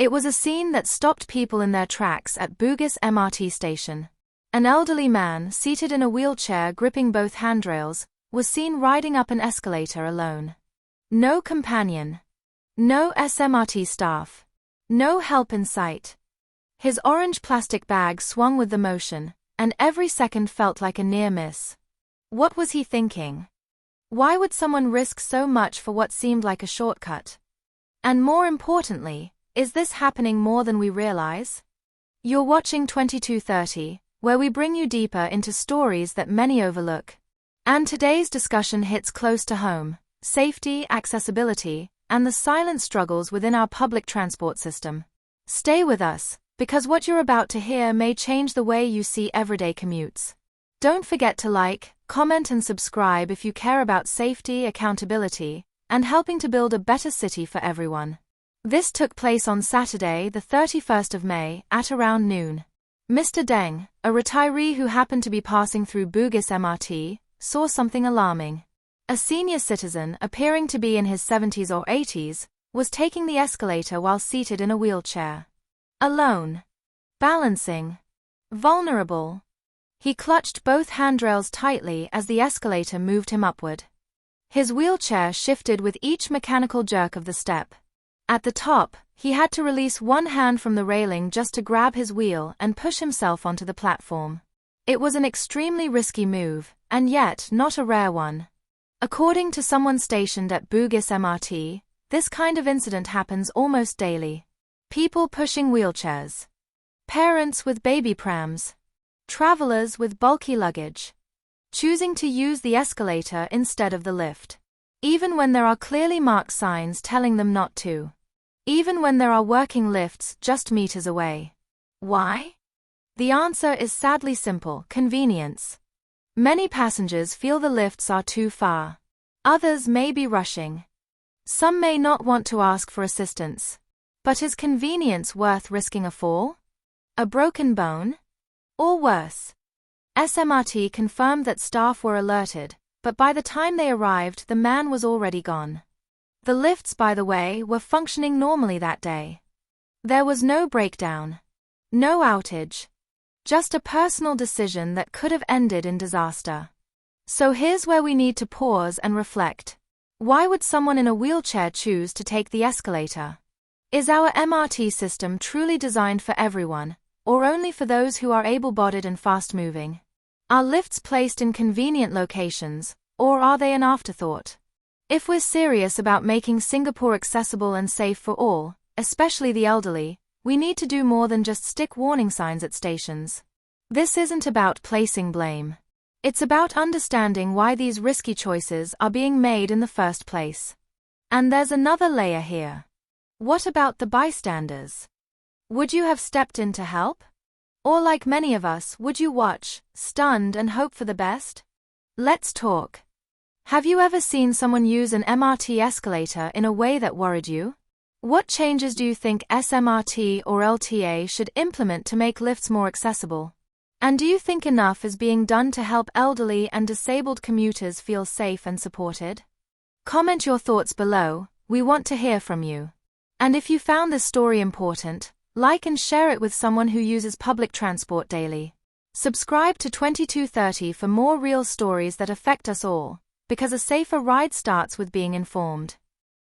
It was a scene that stopped people in their tracks at Bugis MRT station. An elderly man, seated in a wheelchair gripping both handrails, was seen riding up an escalator alone. No companion. No SMRT staff. No help in sight. His orange plastic bag swung with the motion, and every second felt like a near miss. What was he thinking? Why would someone risk so much for what seemed like a shortcut? And more importantly, is this happening more than we realize? You're watching 2230, where we bring you deeper into stories that many overlook. And today's discussion hits close to home: safety, accessibility, and the silent struggles within our public transport system. Stay with us, because what you're about to hear may change the way you see everyday commutes. Don't forget to like, comment and subscribe if you care about safety, accountability, and helping to build a better city for everyone. This took place on Saturday, the 31st of May, at around noon. Mr. Deng, a retiree who happened to be passing through Bugis MRT, saw something alarming. A senior citizen, appearing to be in his 70s or 80s, was taking the escalator while seated in a wheelchair. Alone. Balancing. Vulnerable. He clutched both handrails tightly as the escalator moved him upward. His wheelchair shifted with each mechanical jerk of the step. At the top, he had to release one hand from the railing just to grab his wheel and push himself onto the platform. It was an extremely risky move, and yet not a rare one. According to someone stationed at Bugis MRT, this kind of incident happens almost daily. People pushing wheelchairs. Parents with baby prams. Travelers with bulky luggage. Choosing to use the escalator instead of the lift. Even when there are clearly marked signs telling them not to. Even when there are working lifts just meters away. Why? The answer is sadly simple: convenience. Many passengers feel the lifts are too far. Others may be rushing. Some may not want to ask for assistance. But is convenience worth risking a fall? A broken bone? Or worse? SMRT confirmed that staff were alerted, but by the time they arrived, the man was already gone. The lifts, by the way, were functioning normally that day. There was no breakdown. No outage. Just a personal decision that could have ended in disaster. So here's where we need to pause and reflect. Why would someone in a wheelchair choose to take the escalator? Is our MRT system truly designed for everyone, or only for those who are able-bodied and fast-moving? Are lifts placed in convenient locations, or are they an afterthought? If we're serious about making Singapore accessible and safe for all, especially the elderly, we need to do more than just stick warning signs at stations. This isn't about placing blame. It's about understanding why these risky choices are being made in the first place. And there's another layer here. What about the bystanders? Would you have stepped in to help? Or like many of us, would you watch, stunned, and hope for the best? Let's talk. Have you ever seen someone use an MRT escalator in a way that worried you? What changes do you think SMRT or LTA should implement to make lifts more accessible? And do you think enough is being done to help elderly and disabled commuters feel safe and supported? Comment your thoughts below, we want to hear from you. And if you found this story important, like and share it with someone who uses public transport daily. Subscribe to 2230 for more real stories that affect us all, because a safer ride starts with being informed.